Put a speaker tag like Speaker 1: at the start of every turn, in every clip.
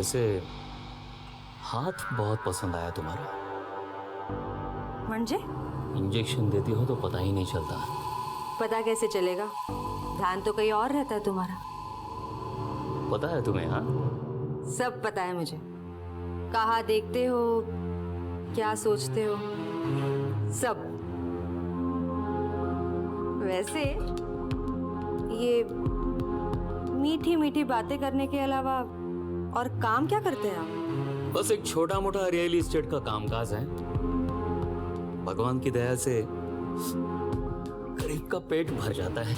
Speaker 1: वैसे हाथ बहुत पसंद आया तुम्हारा।
Speaker 2: म्हणजे
Speaker 1: इंजेक्शन देती हो तो पता ही नहीं चलता।
Speaker 2: पता कैसे चलेगा? ध्यान तो कहीं और रहता है तुम्हारा।
Speaker 1: पता है तुम्हें? हाँ,
Speaker 2: सब पता है मुझे। कहाँ देखते हो, क्या सोचते हो, सब। वैसे ये मीठी मीठी बातें करने के अलावा और काम क्या करते हैं आप?
Speaker 1: बस एक छोटा मोटा रियल एस्टेट का कामकाज है। भगवान की दया से गरीब का पेट भर जाता है।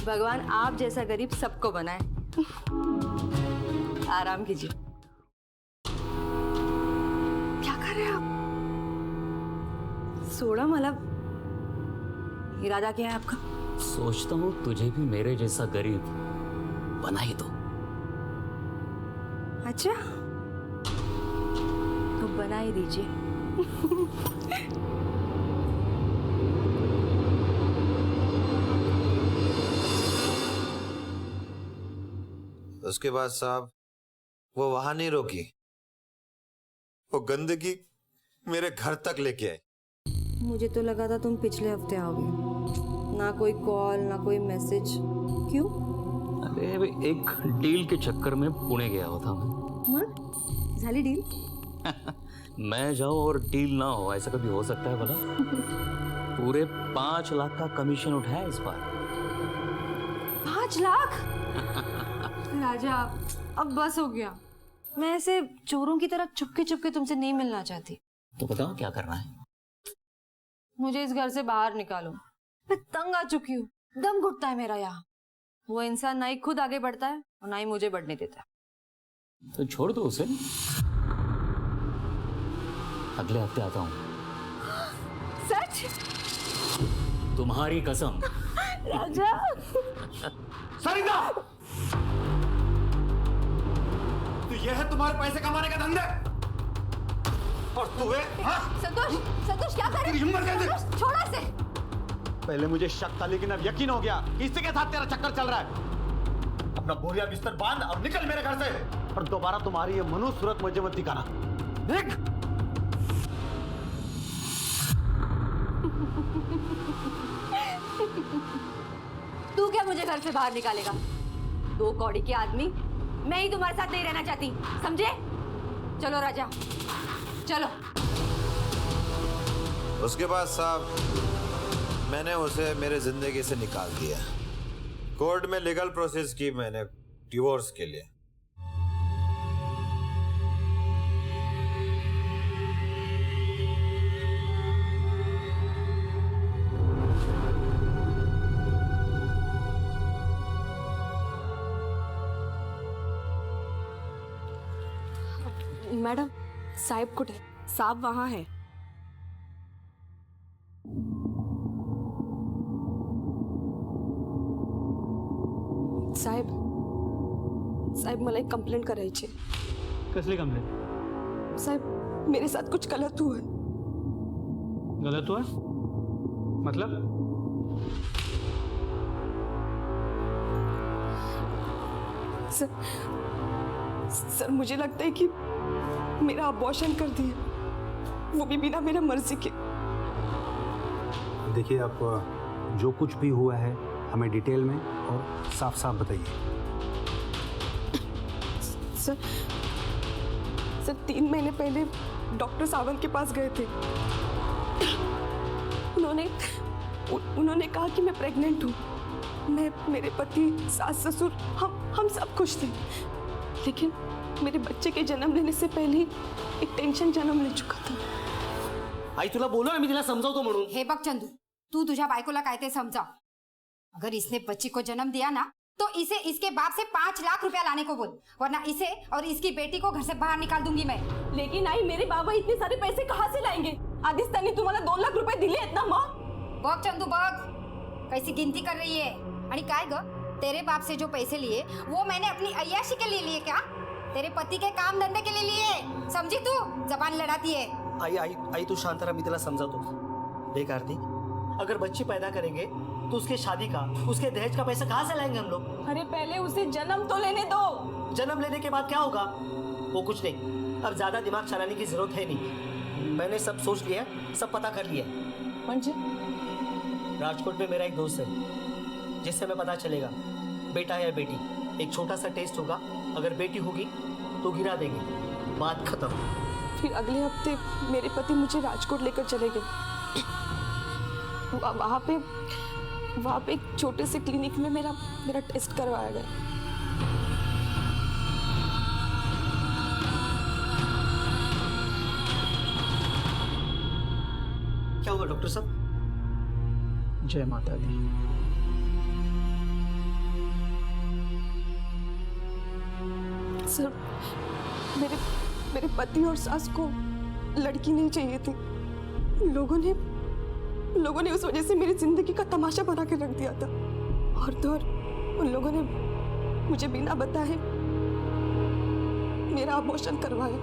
Speaker 2: भगवान आप जैसा गरीब सबको बनाए। आराम कीजिए। क्या कर रहे हैं आप? सोडा मतलब इरादा क्या है आपका?
Speaker 1: सोचता हूँ तुझे भी मेरे जैसा गरीब बना ही दो।
Speaker 2: अच्छा, तो बना ही दीजिए।
Speaker 3: उसके बाद साहब वो वहां नहीं रोकी, वो गंदगी मेरे घर तक लेके आई।
Speaker 2: मुझे तो लगा था तुम पिछले हफ्ते आओगे। ना कोई कॉल ना कोई मैसेज। क्यों?
Speaker 1: अरे एक डील के चक्कर में पुणे गया होता मैं।
Speaker 2: झाली डील?
Speaker 1: मैं जाऊं और डील ना हो, ऐसा कभी हो सकता है भला? पूरे 5 लाख का कमीशन उठाया इस बार।
Speaker 2: 5 लाख? राजा अब बस हो गया। मैं ऐसे चोरों की तरह चुपके चुपके तुमसे नहीं मिलना चाहती।
Speaker 1: तो बताओ क्या करना है?
Speaker 2: मुझे इस घर से बाहर निकालो। मैं तंग आ चुकी हूँ। दम घुटता है मेरा यहाँ। वो इंसान ना ही खुद आगे बढ़ता है और ना ही मुझे बढ़ने देता है।
Speaker 1: तो छोड़ दो उसे। अगले हफ्ते आता हूँ।
Speaker 2: सच?
Speaker 1: तुम्हारी कसम।
Speaker 2: राजा।
Speaker 4: सरिता! तो यह है तुम्हारे पैसे कमाने का धंधा? और तू है? हाँ?
Speaker 2: संतोष, संतोष क्या कर रहे
Speaker 4: तेरी हिम्मत कैसे?
Speaker 2: संतोष, छोड़ इसे।
Speaker 4: पहले मुझे शक था लेकिन अब यकीन हो गया कि इसी के साथ तेरा चक्कर चल रहा है। अपना बोरिया बिस्तर बांध और निकल मेरे घर से। और दोबारा तुम्हारी ये मनुष्य सूरत मुझे मत दिखाना। देख।
Speaker 2: तू क्या मुझे घर से बाहर निकालेगा? 2 कौड़ी के आदमी। मैं ही तुम्हारे साथ नहीं रहना चाहती, समझे? चलो राजा, चलो।
Speaker 3: उसके बाद साहब मैंने उसे मेरे जिंदगी से निकाल दिया। कोर्ट में लीगल प्रोसेस की मैंने डिवोर्स के लिए।
Speaker 5: मैडम, साहिब कुठे? साहब वहां है। साहेब, साहेब मला एक कंप्लेंट करायची आहे।
Speaker 6: कसली कंप्लेंट?
Speaker 5: साहेब, मेरे साथ कुछ गलत हुआ है।
Speaker 6: गलत हुआ? मतलब?
Speaker 5: सर मुझे लगता है कि मेरा अबॉर्शन कर दिया, वो भी बिना मेरा मर्जी के।
Speaker 7: देखिए, आप जो कुछ भी हुआ है हमें डिटेल में और साफ साफ बताइए।
Speaker 5: सर 3 महीने पहले डॉक्टर सावंत के पास गए थे। उन्होंने कहा कि मैं प्रेग्नेंट हूँ। मैं, मेरे पति, सास ससुर, हम सब खुश थे। लेकिन मेरे बच्चे के जन्म लेने से पहले ही एक टेंशन जन्म ले चुका था।
Speaker 6: आई तुला बोलो ना मी तिला समजावतो म्हणून।
Speaker 8: हे बघ चंदू, तू तुझ्या बायकोला काय ते समजाव। अगर इसने बच्ची को जन्म दिया ना तो इसे इसके बाप से 5 लाख रुपया लाने को बोल, वरना इसे और इसकी बेटी को घर से बाहर निकाल दूंगी मैं।
Speaker 5: लेकिन आई, मेरे बाबा इतने सारे पैसे कहाँ से लाएंगे? आधीच त्यांनी तुम्हाला 2 लाख रुपये दिले आहेत ना मग?
Speaker 8: बघ चंदू बघ, कैसी गिनती कर रही है। आणि काय ग, तेरे बाप से जो पैसे लिए वो मैंने अपनी अय्याशी के लिए लिए क्या? तेरे पति के काम धंधे के लिए लिए, समझी तू? जबान लड़ाती है।
Speaker 6: आई आई आई तू शांत रहा, मी तिला समजावतो। देख आरती, अगर बच्ची पैदा करेंगे तो उसके शादी का, उसके दहेज का पैसा कहाँ से लाएंगे हम लोग?
Speaker 5: अरे पहले उसे जन्म तो लेने दो।
Speaker 6: जन्म लेने के बाद क्या होगा? वो कुछ नहीं, अब ज्यादा दिमाग चलाने की जरूरत है नहीं। मैंने सब सोच लिया, सब पता कर लिया।
Speaker 5: मंजे,
Speaker 6: राजकोट में मेरा एक दोस्त है जिससे हमें पता चलेगा बेटा है या बेटी। एक छोटा सा टेस्ट होगा, अगर बेटी होगी तो गिरा देंगे, बात खत्म।
Speaker 5: फिर अगले हफ्ते मेरे पति मुझे राजकोट लेकर चले गए। वहाँ पे एक छोटे से क्लिनिक में मेरा टेस्ट करवाया गया।
Speaker 6: क्या हुआ डॉक्टर साहब?
Speaker 9: जय माता दी।
Speaker 5: सर, मेरे पति और सास को लड़की नहीं चाहिए थी। लोगों ने उस वजह से मेरी जिंदगी का तमाशा बना के रख दिया था। और तो और उन लोगों ने मुझे बिना बताए मेरा अबॉर्शन करवाया।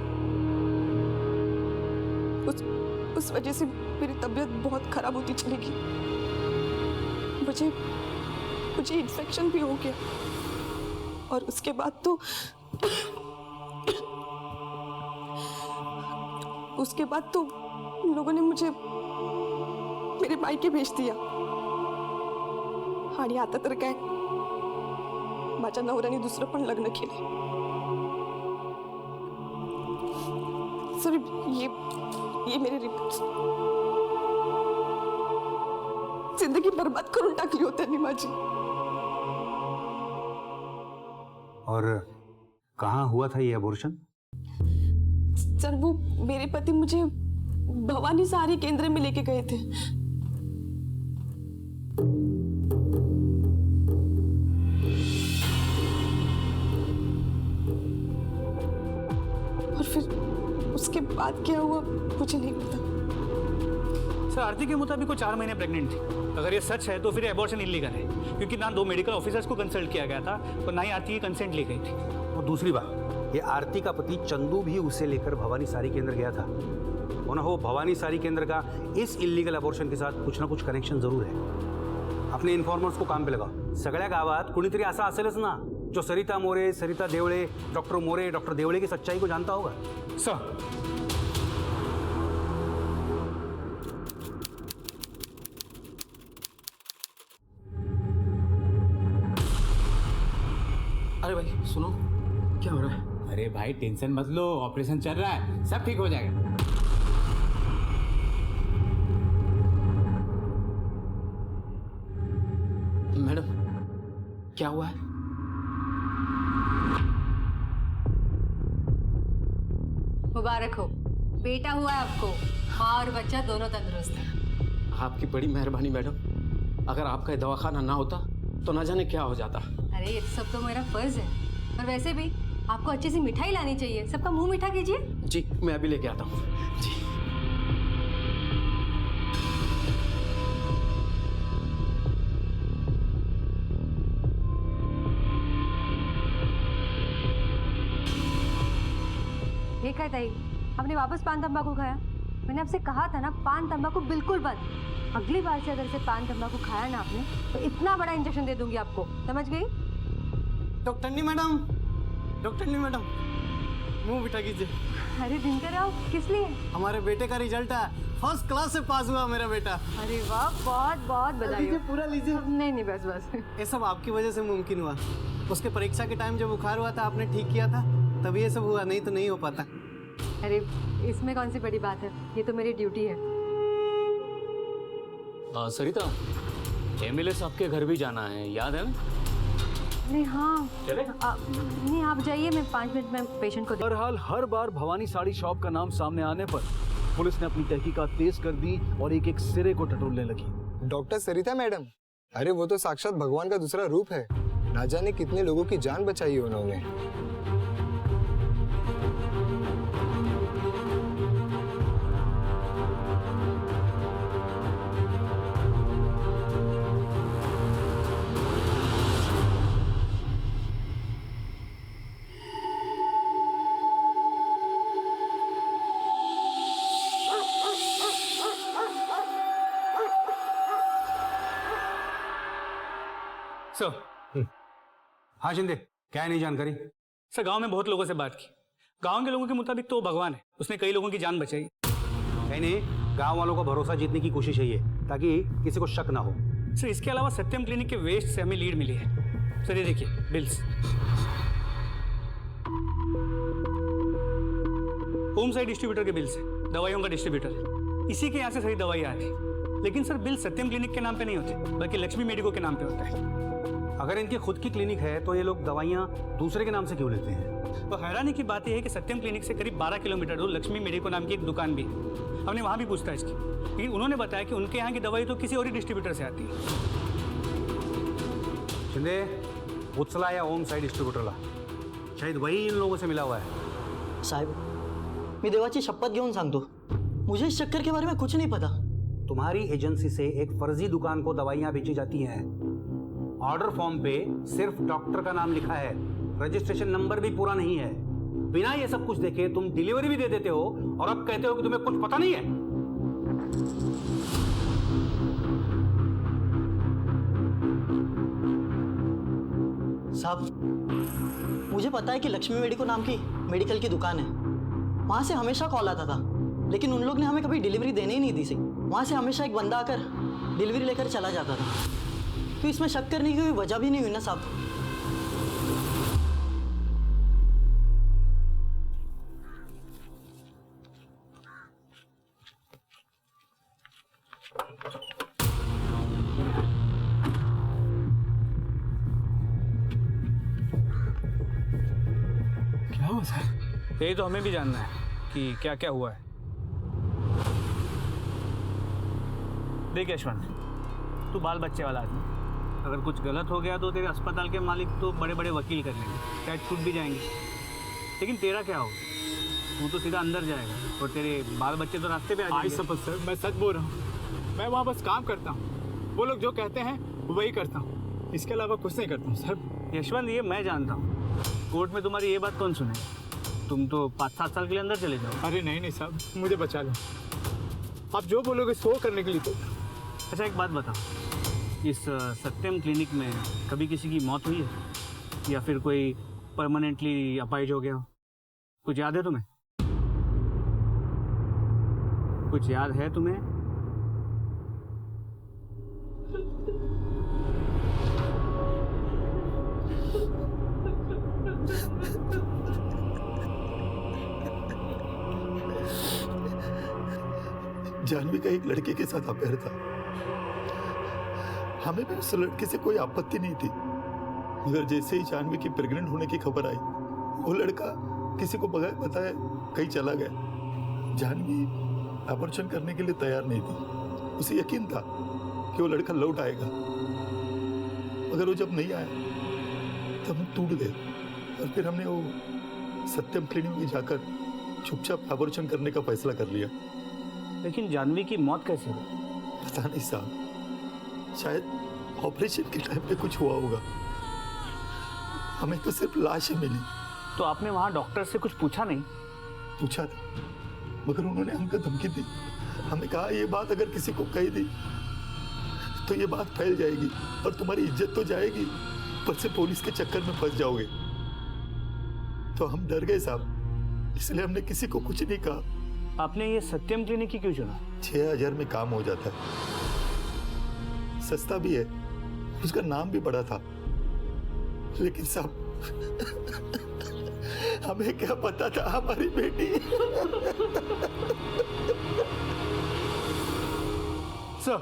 Speaker 5: उस वजह से मेरी तबीयत बहुत खराब होती चली गई। मुझे इन्फेक्शन भी हो गया। और उसके बाद तो उन लोगों ने मुझे मेरे मायके भेज दिया। आणि आता तर काय, माझ्या नवऱ्याने दुसरं पण लग्न केले। सर, ये मेरे रिपोर्ट्स जिंदगी बर्बाद करून टाकली होती त्यांनी माझी।
Speaker 7: और कहाँ हुआ था ये अबॉर्शन?
Speaker 5: सर, वो मेरे पति मुझे भवानी सारी केंद्र में लेके गए थे। और फिर उसके बाद क्या हुआ मुझे नहीं पता।
Speaker 6: सर, आरती के मुताबिक वो 4 महीने प्रेग्नेंट थी। अगर ये सच है तो फिर एबॉर्शन इलीगल है, क्योंकि ना 2 मेडिकल ऑफिसर्स को कंसल्ट किया गया था और ना ही आरती की कंसेंट ली गई थी।
Speaker 7: और दूसरी बात, ये आरती का पति चंदू भी उसे लेकर भवानी सारी केंद्र गया था। होना हो भवानी सारी केंद्र का इस इलीगल अबॉर्शन के साथ कुछ ना कुछ कनेक्शन जरूर है। अपने इन्फॉर्मर्स को काम पे लगाओ। सगळ्या गावात कुणीतरी असा असेलच ना जो सरिता मोरे, सरिता देवळे, डॉक्टर मोरे, डॉक्टर देवळे की सच्चाई को जानता होगा।
Speaker 6: सर, अरे भाई सुनो, क्या हो रहा है?
Speaker 9: अरे भाई टेंशन मत लो, ऑपरेशन चल रहा है, सब ठीक हो जाएगा।
Speaker 6: मैडम, क्या हुआ है?
Speaker 2: मुबारक हो, बेटा हुआ है आपको। माँ और बच्चा दोनों तंदुरुस्त हैं।
Speaker 10: आपकी बड़ी मेहरबानी मैडम। अगर आपका ये दवाखाना ना होता तो ना जाने क्या हो जाता।
Speaker 2: अरे ये सब तो मेरा फर्ज है, और वैसे भी आपको अच्छी सी मिठाई लानी चाहिए। सबका मुंह मीठा कीजिए।
Speaker 10: जी, मैं अभी लेके आता हूँ। जी।
Speaker 2: ये क्या ताई, आपने वापस पान तंबाकू खाया? मैंने आपसे कहा था ना, पान तंबाकू बिल्कुल बंद। अगली बार से अगर से पान तंबाकू खाया ना आपने तो इतना बड़ा इंजेक्शन दे दूंगी आपको, समझ गई?
Speaker 6: डॉक्टरनी मैडम, मुंह बिठा कीजिए।
Speaker 2: अरे दिनकर आओ, किस लिए?
Speaker 6: हमारे बेटे का रिजल्ट है, फर्स्ट क्लास से पास हुआ मेरा बेटा।
Speaker 2: अरे वाह, बहुत बहुत बधाई हो।
Speaker 6: पूरा लीजिए।
Speaker 2: नहीं नहीं, बस बस।
Speaker 6: ये सब आपकी वजह से मुमकिन हुआ। उसके परीक्षा के टाइम जब बुखार हुआ था, आपने ठीक किया था, तभी ये सब हुआ, नहीं तो नहीं हो पाता।
Speaker 2: अरे इसमें कौन सी बड़ी बात है, ये तो मेरी ड्यूटी है।
Speaker 1: सरिता, एमएलए साहब के घर भी जाना है, याद है ना?
Speaker 2: नहीं, हाँ नहीं, आप जाइए, मैं 5 मिनट में पेशेंट को
Speaker 11: बहरहाल हर बार भवानी साड़ी शॉप का नाम सामने आने पर पुलिस ने अपनी तहकीकात तेज कर दी और एक सिरे को टटोलने लगी।
Speaker 12: डॉक्टर सरिता मैडम, अरे वो तो साक्षात भगवान का दूसरा रूप है। ना जाने कितने लोगों की जान बचाई है उन्होंने।
Speaker 1: सर।
Speaker 7: हाँ शिंदे, क्या है नई जानकारी?
Speaker 1: सर गांव में बहुत लोगों से बात की। गांव के लोगों के मुताबिक तो वो भगवान है, उसने कई लोगों की जान बचाई।
Speaker 7: नहीं, गांव वालों का भरोसा जीतने की कोशिश है ये, ताकि किसी को शक ना हो।
Speaker 1: सर इसके अलावा सत्यम क्लिनिक के वेस्ट से हमें लीड मिली है। सर ये देखिए बिल्स। होम साइड डिस्ट्रीब्यूटर के बिल्स है, दवाइयों का डिस्ट्रीब्यूटर है। इसी के यहाँ से सारी दवाइयाँ आती है। लेकिन सर बिल सत्यम क्लिनिक के नाम पे नहीं होते, बल्कि लक्ष्मी मेडिको के नाम पे होता है।
Speaker 7: अगर इनकी खुद की क्लिनिक है तो ये लोग दवाइयाँ दूसरे के नाम से क्यों लेते हैं?
Speaker 1: तो हैरानी की बात यह है कि सत्यम क्लिनिक से करीब 12 किलोमीटर दूर लक्ष्मी मेडिको नाम की एक दुकान भी है। हमने वहाँ भी पूछताछ की, लेकिन उन्होंने बताया कि उनके यहाँ की दवाई तो किसी और ही डिस्ट्रीब्यूटर से आती है।
Speaker 7: शिंदे, उछला या होम साइड डिस्ट्रीब्यूटरला शायद वही इन लोगों से मिला हुआ है।
Speaker 6: साहेब, मी देवाची शपथ घेऊन सांगतो, मुझे इस चक्कर के बारे में कुछ नहीं पता।
Speaker 7: तुम्हारी एजेंसी से एक फर्जी दुकान को दवाइयाँ बेची जाती हैं। ऑर्डर फॉर्म पे सिर्फ डॉक्टर का नाम लिखा है, रजिस्ट्रेशन नंबर भी पूरा नहीं है। बिना ये सब कुछ देखे तुम डिलीवरी भी दे देते हो और अब कहते हो कि तुम्हें कुछ पता नहीं है।
Speaker 6: साहब, मुझे पता है कि लक्ष्मी मेडिको नाम की मेडिकल की दुकान है। वहाँ से हमेशा कॉल आता था, लेकिन उन लोग ने हमें कभी डिलीवरी देने ही नहीं दी थी। वहाँ से हमेशा एक बंदा आकर डिलीवरी लेकर चला जाता था। तो इसमें शक करने की कोई वजह भी नहीं हुई ना साहब।
Speaker 1: क्या हुआ सर? यही तो हमें भी जानना है कि क्या क्या हुआ है। देख यशवंत, तू बाल बच्चे वाला आदमी, अगर कुछ गलत हो गया तो तेरे अस्पताल के मालिक तो बड़े बड़े वकील कर लेंगे, शायद छूट भी जाएंगे। लेकिन तेरा क्या होगा? तू तो सीधा अंदर जाएगा और तेरे बाल बच्चे तो रास्ते पे आ जाएंगे।
Speaker 13: सपोज सर, मैं सच बोल रहा हूँ। मैं वहाँ बस काम करता हूँ, वो लोग जो कहते हैं वही करता हूँ, इसके अलावा कुछ नहीं करता हूँ सर।
Speaker 1: यशवंत, ये मैं जानता हूँ, कोर्ट में तुम्हारी ये बात कौन सुने? तुम तो 5-7 साल के लिए अंदर चले जाओ।
Speaker 13: अरे नहीं साहब, मुझे बचा लो। आप जो बोलोगे सो करने के लिए तो।
Speaker 1: अच्छा एक बात बताओ, इस सत्यम क्लिनिक में कभी किसी की मौत हुई है या फिर कोई परमानेंटली अपाहिज हो गया हो? कुछ याद है तुम्हें? कुछ याद है तुम्हें?
Speaker 14: जानवी का एक लड़के के साथ अफेयर था। हमें भी उस लड़के से कोई आपत्ति नहीं थी, मगर जैसे ही जानवी की प्रेग्नेंट होने की खबर आई, वो लड़का किसी को बगैर बताए कहीं चला गया। जानवी ऑपरेशन करने के लिए तैयार नहीं थी। उसे यकीन था कि वो लड़का लौट आएगा, मगर वो जब नहीं आया तब हम टूट गए और फिर हमने वो सत्यम क्लिनिक में जाकर चुपचाप ऑपरेशन करने का फैसला कर लिया।
Speaker 1: लेकिन जानवी की मौत कैसे हुई?
Speaker 14: पता नहीं साहब, शायद ऑपरेशन के टाइम पे कुछ हुआ होगा। हमें तो सिर्फ लाश ही मिली।
Speaker 1: तो आपने वहाँ डॉक्टर से कुछ पूछा नहीं?
Speaker 14: पूछा था, मगर उन्होंने हमको धमकी दी। हमें कहा ये बात अगर किसी को कही दी तो ये बात फैल जाएगी और तुम्हारी इज्जत तो जाएगी, पर से पुलिस के चक्कर में फंस जाओगे। तो हम डर गए साहब, इसलिए हमने किसी को कुछ नहीं कहा।
Speaker 1: आपने ये सत्यम क्लिनिक ही क्यों चुना?
Speaker 14: 6000 में काम हो जाता है, सस्ता भी है, उसका नाम भी बड़ा था। लेकिन साहब हमें क्या पता था हमारी बेटी।
Speaker 1: सर,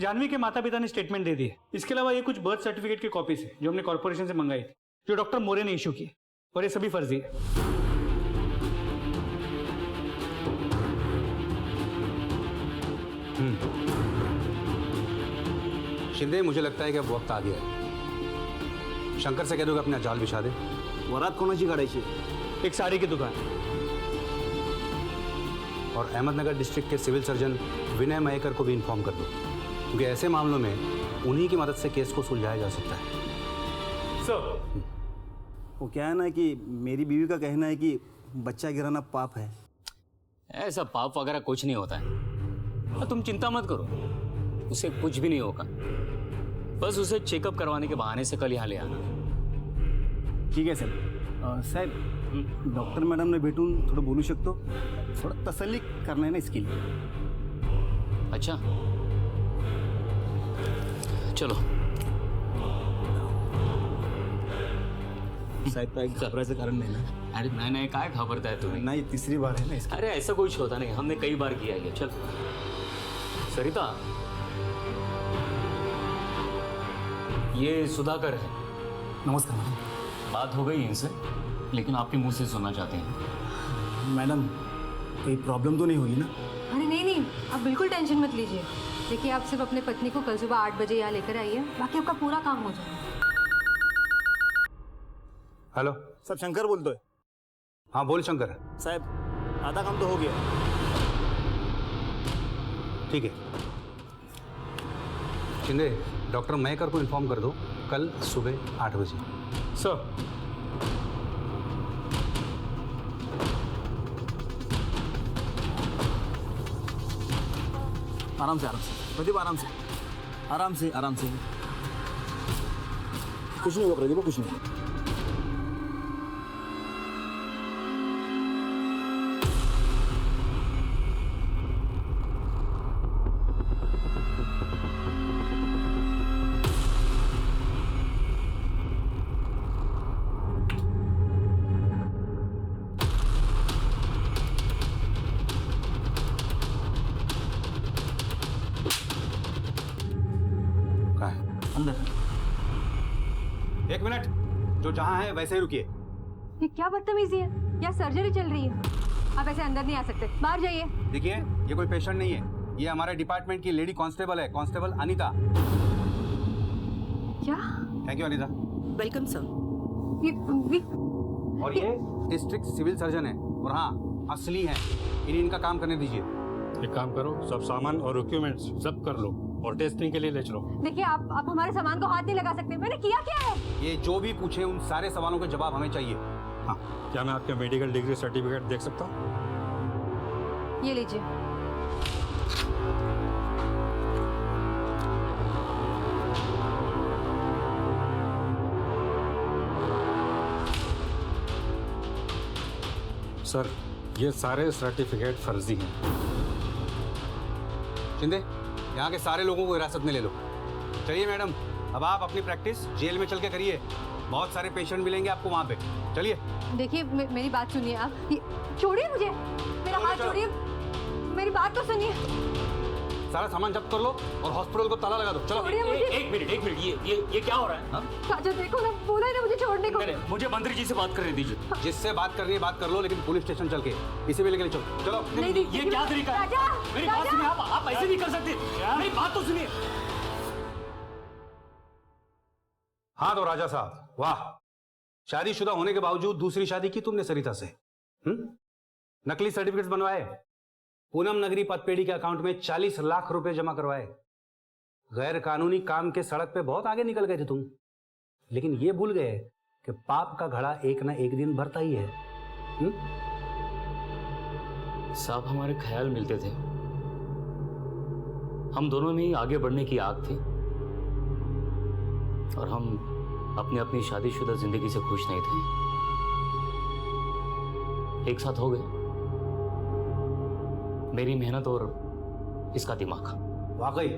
Speaker 1: जानवी के माता पिता ने स्टेटमेंट दे दी है। इसके अलावा ये कुछ बर्थ सर्टिफिकेट की कॉपीज है जो हमने कॉर्पोरेशन से मंगाई थी, जो डॉक्टर मोरे ने इशू की, और ये सभी फर्जी है।
Speaker 7: शिंदे, मुझे लगता है कि अब वक्त आ गया है। शंकर से कह दो कि अपना जाल बिछा दे।
Speaker 6: वरात कोणाची काढायची?
Speaker 1: एक साड़ी की दुकान।
Speaker 7: और अहमदनगर डिस्ट्रिक्ट के सिविल सर्जन विनय मयेकर को भी इन्फॉर्म कर दो, क्योंकि ऐसे मामलों में उन्हीं की मदद से केस को सुलझाया जा सकता है।
Speaker 1: सर,
Speaker 15: वो क्या है ना कि मेरी बीवी का कहना है कि बच्चा गिराना पाप है।
Speaker 1: ऐसा पाप वगैरह कुछ नहीं होता है, तुम चिंता मत करो, उसे कुछ भी नहीं होगा।
Speaker 16: बस उसे चेकअप करवाने के बहाने से कल यहाँ ले आना।
Speaker 15: ठीक आहे साहेब डॉक्टर मॅडमने भेटून थोडं बोलू शकतो? थोडं तसल्ली करणं आहे ना इसके लिए.
Speaker 16: अच्छा चलो.
Speaker 15: साहेब काय घबरायचं कारण नाही ना?
Speaker 16: अरे नहीं काय घबरताय तुम्ही?
Speaker 15: नाही, तीसरी बार है ना इसकी.
Speaker 16: अरे ऐसा कुछ होता नहीं, हमने कई बार किया ये. चल सरिता, ये सुधाकर है.
Speaker 15: नमस्कार मैडम.
Speaker 16: बात हो गई इनसे, लेकिन आपके मुंह से सुनना चाहते हैं.
Speaker 15: मैडम कोई प्रॉब्लम तो नहीं होगी ना?
Speaker 2: अरे नहीं नहीं, आप बिल्कुल टेंशन मत लीजिए. देखिए आप सिर्फ अपने पत्नी को कल सुबह 8 बजे यहाँ लेकर आइए, बाकी आपका पूरा काम हो जाएगा.
Speaker 7: हेलो
Speaker 15: साहब, शंकर बोलतोय.
Speaker 7: हाँ बोल शंकर.
Speaker 15: साहेब आधा काम तो हो गया.
Speaker 7: ठीक है. शिंदे, डॉक्टर मयकर को इन्फॉर्म कर दो कल सुबह 8 बजे.
Speaker 16: सर.
Speaker 11: आराम से प्रदीप, आराम से. कुछ नहीं होगा प्रदीप, कुछ नहीं होगा.
Speaker 7: एक मिनट, जो जहां है वैसे ही रुकिए.
Speaker 2: ये क्या बदतमीजी है? यहाँ सर्जरी चल रही है, आप ऐसे अंदर नहीं आ सकते, बाहर जाइए.
Speaker 7: देखिए ये कोई पेशेंट नहीं है, ये हमारे डिपार्टमेंट की लेडी कांस्टेबल है, कांस्टेबल अनीता.
Speaker 2: क्या?
Speaker 7: Thank you Anita.
Speaker 5: Welcome sir.
Speaker 7: और ये डिस्ट्रिक्ट सिविल सर्जन है, और हाँ असली है, इनका काम करने दीजिए.
Speaker 17: एक काम करो, सब सामान और डॉक्यूमेंट्स सब कर लो और टेस्टिंग के लिए ले चलो.
Speaker 2: देखिए आप हमारे सामान को हाथ नहीं लगा सकते. मैंने किया क्या है?
Speaker 7: ये जो भी पूछे उन सारे सवालों के जवाब हमें चाहिए.
Speaker 17: हाँ, क्या मैं आपके मेडिकल डिग्री सर्टिफिकेट देख सकता हूँ?
Speaker 2: ये लीजिए.
Speaker 17: सर, ये सारे सर्टिफिकेट फर्जी हैं.
Speaker 7: शिंदे, यहाँ के सारे लोगों को हिरासत में ले लो. चलिए मैडम, अब आप अपनी प्रैक्टिस जेल में चल के करिए. बहुत सारे पेशेंट मिलेंगे आपको वहाँ पे. चलिए.
Speaker 2: देखिए मेरी बात सुनिए आप. छोड़िए मुझे, मेरा हाथ छोड़िए, मेरी बात तो सुनिए.
Speaker 7: सारा सामान जब्त कर लो और हॉस्पिटल को ताला लगा दो. चलो.
Speaker 16: एक मिनट, ये क्या हो रहा है?
Speaker 2: काजल देखो ना, बोला है ना मुझे छोड़ने को.
Speaker 16: मुझे मंत्री जी से बात करने दीजिए.
Speaker 7: जिससे बात करनी है बात कर लो, लेकिन पुलिस स्टेशन चल के इसी में लेके चलो. चलो.
Speaker 16: ये क्या तरीका है? मेरी बात सुनिए, आप ऐसे नहीं कर सकते. मेरी बात तो सुनिए.
Speaker 7: हाँ तो राजा साहब, वाह, शादीशुदा होने के बावजूद दूसरी शादी की तुमने सरिता से. नकली सर्टिफिकेट्स बनवाए, पूनम नगरी पतपेड़ी के अकाउंट में 40 लाख रुपए जमा करवाए. गैर कानूनी काम के सड़क पे बहुत आगे निकल गए थे तुम, लेकिन ये भूल गए कि पाप का घड़ा एक ना एक दिन भरता ही है.
Speaker 16: साहब, हमारे ख्याल मिलते थे, हम दोनों में ही आगे बढ़ने की आग थी, और हम अपनी शादीशुदा जिंदगी से खुश नहीं थे. एक साथ हो गए, मेरी मेहनत और इसका दिमाग.
Speaker 7: वाकई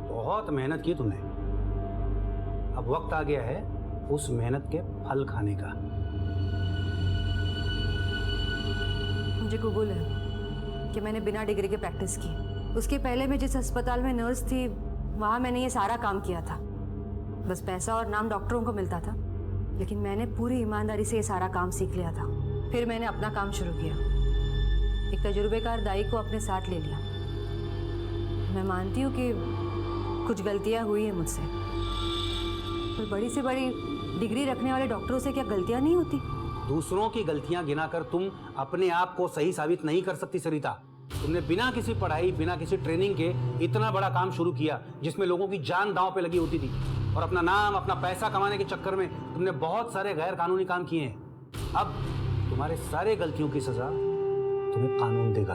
Speaker 7: बहुत मेहनत की तुमने. अब वक्त आ गया है उस मेहनत के फल खाने का.
Speaker 2: मुझे कबूल है कि मैंने बिना डिग्री के प्रैक्टिस की. उसके पहले मैं जिस अस्पताल में नर्स थी, वहाँ मैंने ये सारा काम किया था. बस पैसा और नाम डॉक्टरों को मिलता था, लेकिन मैंने पूरी ईमानदारी से ये सारा काम सीख लिया था. फिर मैंने अपना काम शुरू किया. एक तजुर्बेकार दाई को अपने साथ ले लिया. मैं मानती हूँ कि कुछ गलतियाँ हुई हैं मुझसे, पर बड़ी से बड़ी डिग्री रखने वाले डॉक्टरों से क्या गलतियाँ नहीं होती?
Speaker 7: दूसरों की गलतियां गिनाकर तुम अपने आप को सही साबित नहीं कर सकती सरिता. तुमने बिना किसी पढ़ाई, बिना किसी ट्रेनिंग के इतना बड़ा काम शुरू किया जिसमें लोगों की जान दांव पे लगी होती थी, और अपना नाम, अपना पैसा कमाने के चक्कर में तुमने बहुत सारे गैर कानूनी काम किए हैं. अब तुम्हारे सारे गलतियों की सजा तुम्हें कानून देगा.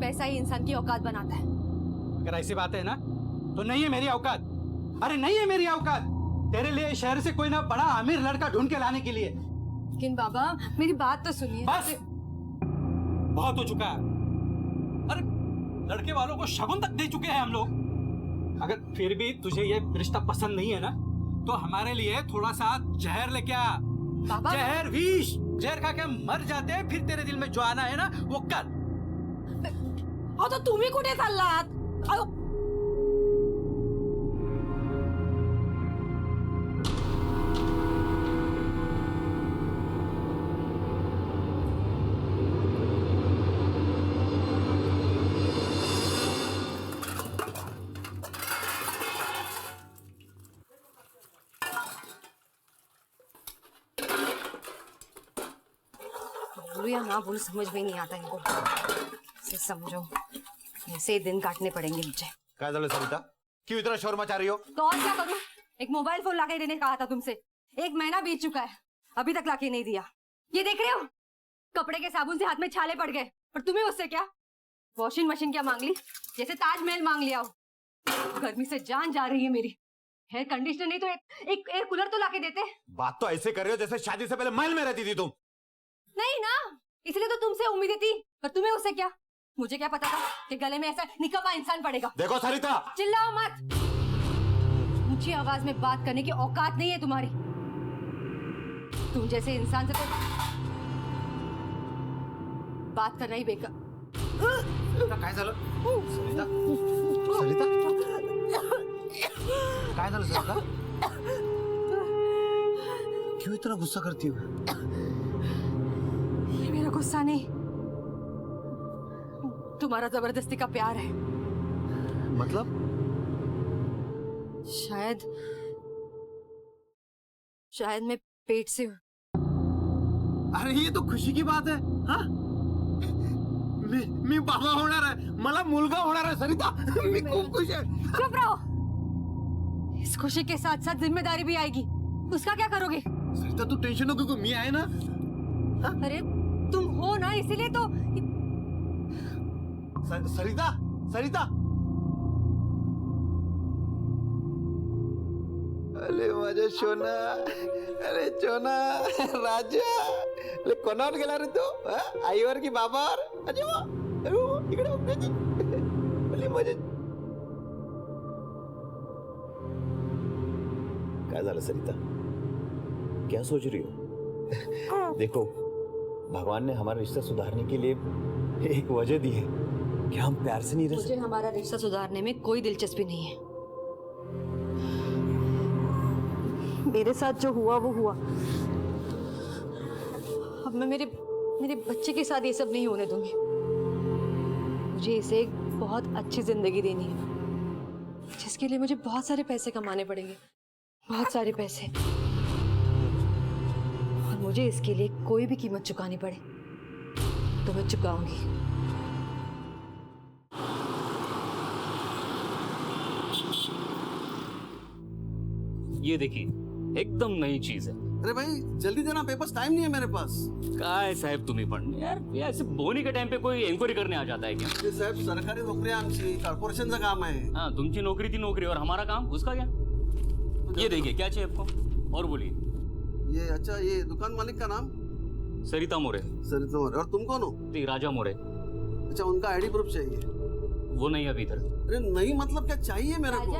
Speaker 2: पैसा ही इंसान की औकात बनाता है।
Speaker 7: अगर ऐसी बात है ना तो नहीं है मेरी औकात। अरे नहीं है मेरी औकात तेरे लिए शहर से कोई ना बड़ा अमीर लड़का ढूंढ के लाने के लिए।
Speaker 2: लेकिन बाबा मेरी बात तो सुनिए।
Speaker 7: बस बहुत हो चुका है। अरे लड़के वालों को शगुन तक दे चुके हैं हम लोग। अगर फिर भी तुझे ये रिश्ता पसंद नहीं है ना तो हमारे लिए थोड़ा सा जहर लेके आ।
Speaker 2: बाबा
Speaker 7: जहर विष जहर खा के मर जाते फिर तेरे दिल में जो आना है ना वो कर।
Speaker 2: तो तुम्ही कुठे चाललात? बोलूं या ना बोलूं समझ में नहीं आता इनको। इसे समझो ऐसे ही दिन काटने पड़ेंगे मुझे।
Speaker 3: काय झालं सरिता? क्यों इतना शोर मचा रही हो?
Speaker 2: तो और क्या करूं? एक मोबाइल फोन लाके देने कहा था तुमसे। 1 महीना बीत चुका है अभी तक लाके नहीं दिया। ये देख रहे हो कपड़े के साबुन से हाथ में छाले पड़ गए और तुम्हें उससे क्या वॉशिंग मशीन क्या मांग ली जैसे ताजमहल मांग लिया हो। गर्मी से जान जा रही है मेरी। हेयर कंडीशनर नहीं तो एक एयर कूलर तो लाके देते।
Speaker 3: बात तो ऐसे कर रहे हो जैसे शादी से पहले महल में रहती थी तुम।
Speaker 2: नहीं ना इसलिए तो तुमसे उम्मीदें थी पर तुम्हें उससे क्या। मुझे क्या पता था कि गले में ऐसा निकम्मा इंसान पड़ेगा।
Speaker 3: देखो सरिता
Speaker 2: चिल्लाओ मत। ऊंची आवाज में बात करने की औकात नहीं है तुम्हारी। तुम जैसे इंसान से तो बात करना ही बेकार।
Speaker 3: काय झालं? सरिता काय झालं सरिता? क्यों इतना गुस्सा करती हो?
Speaker 2: ये मेरा गुस्सा नहीं तुम्हारा जबरदस्ती का प्यार है।
Speaker 3: मतलब?
Speaker 2: शायद मैं पेट से हूँ।
Speaker 4: अरे ये तो खुशी की बात है। हाँ मी बाबा होणार आहे मला मुलगा होणार आहे सरिता। मी खूप खुश आहे।
Speaker 2: चुप रहो। इस खुशी के साथ साथ जिम्मेदारी भी आएगी। उसका क्या करोगे?
Speaker 4: सरिता तू टेंशन नको मी आहे ना।
Speaker 2: अरे तुम हो ना इसीलिए तो।
Speaker 4: सरिता सरिता अरे माझ्या सोना अरे सोना राजा अरे कोणावर गेला रे तू? आईवर की बाबावर? अरे वा इकडे अरे माझे
Speaker 3: क्या झालं सरिता? क्या सोच रही हो? देखो भगवान ने हमारा रिश्ता सुधारने के लिए एक वजह दी है कि हम प्यार से नहीं रह सकते।
Speaker 2: मुझे हमारा रिश्ता सुधारने में कोई दिलचस्पी नहीं है। मेरे साथ जो हुआ वो हुआ। अब मैं मेरे बच्चे के साथ ये सब नहीं होने दूंगी। मुझे इसे एक बहुत अच्छी जिंदगी देनी है जिसके लिए मुझे बहुत सारे पैसे कमाने पड़ेंगे। बहुत सारे पैसे। और मुझे इसके लिए कोई भी कीमत चुकानी पड़े तो मैं चुकाऊंगी।
Speaker 18: ये देखिए एकदम नई चीज है।
Speaker 4: अरे भाई जल्दी देना पेपर्स टाइम नहीं है मेरे पास।
Speaker 18: काय साहेब तुम्ही पण यार ये ऐसे बोनी के टाइम पे कोई एन्क्वायरी करने आ जाता है क्या?
Speaker 4: ते साहेब सरकारी नोकरी आहे आमची कॉर्पोरेशनचं काम आहे।
Speaker 18: हाँ तुमची नौकरी थी नौकरी और हमारा काम उसका क्या? ये देखिए क्या चाहिए आपको और बोलिए।
Speaker 4: ये अच्छा ये दुकान मालिक का नाम?
Speaker 18: सरिता मोरे।
Speaker 4: सरिता मोरे। और तुम कौन हो?
Speaker 18: राजा मोरे।
Speaker 4: अच्छा उनका आईडी प्रूफ चाहिए।
Speaker 18: वो नहीं अभी इधर।
Speaker 4: अरे नहीं मतलब क्या चाहिए मेरे को?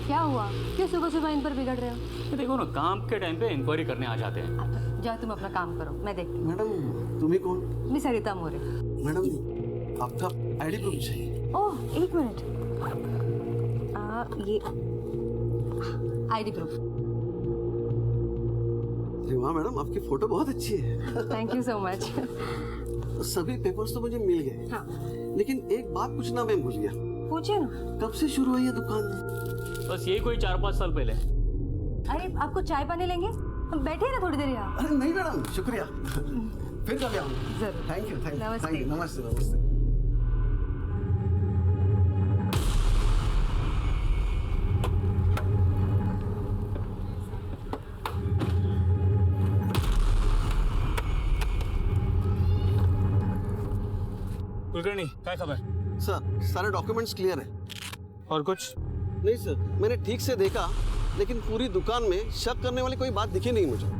Speaker 2: क्या हुआ? क्यों सुबह सुबह इन पर बिगड़ रहे हो?
Speaker 18: देखो ना काम के टाइम पे इंक्वायरी करने आ जाते हैं।
Speaker 2: जाओ तुम अपना काम करो मैं देखती हूँ।
Speaker 4: मैडम तुम्ही कौन?
Speaker 2: मैं सरिता मोरे।
Speaker 4: मैडम आपका आईडी प्रूफ चाहिए।
Speaker 2: ओह 1 मिनट। ये आईडी प्रूफ।
Speaker 4: अरे वाह मैडम आपकी फोटो बहुत अच्छी है।
Speaker 2: Thank you so much.
Speaker 4: सभी पेपर्स तो मुझे मिल गए।
Speaker 2: हाँ।
Speaker 4: लेकिन एक बात पूछना मैं भूल गया।
Speaker 2: पूछिए ना।
Speaker 4: कब से शुरू हुई है दुकान?
Speaker 18: बस यही कोई 4-5 साल पहले।
Speaker 2: अरे आपको चाय पानी लेंगे? बैठे ना थोड़ी देर यहाँ।
Speaker 4: अरे नहीं मैडम शुक्रिया। फिर कभी आऊंगा।
Speaker 2: जरूर।
Speaker 4: थैंक यू
Speaker 2: नमस्ते।
Speaker 4: नमस्ते नमस्ते।
Speaker 1: कुलकर्णी क्या खबर?
Speaker 19: सर सारे डॉक्यूमेंट्स क्लियर है।
Speaker 1: और कुछ?
Speaker 19: नहीं सर, मैंने ठीक से देखा लेकिन पूरी दुकान में शक करने वाली कोई बात दिखी नहीं मुझे।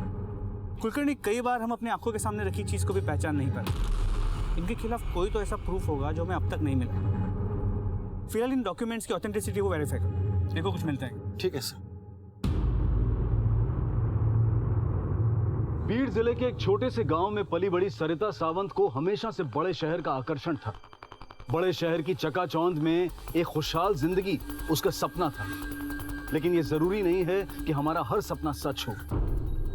Speaker 1: कुलकर्णी, कई बार हम अपनी आंखों के सामने रखी चीज को भी पहचान नहीं पाते। इनके खिलाफ कोई तो ऐसा प्रूफ होगा जो हमें अब तक नहीं मिला। फिलहाल इन डॉक्यूमेंट्स की ऑथेंटिसिटी को वेरीफाई करो, देखो कुछ मिलता है।
Speaker 19: ठीक है सर।
Speaker 11: बीड़ जिले के एक छोटे से गांव में पली बड़ी सरिता सावंत को हमेशा से बड़े शहर का आकर्षण था। बड़े शहर की चकाचौंध में एक खुशहाल जिंदगी उसका सपना था। लेकिन यह जरूरी नहीं है कि हमारा हर सपना सच हो।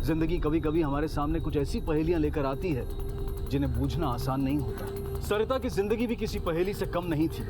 Speaker 11: जिंदगी कभी कभी हमारे सामने कुछ ऐसी पहेलियां लेकर आती है जिन्हें बूझना आसान नहीं होता। सरिता की जिंदगी भी किसी पहेली से कम नहीं थी।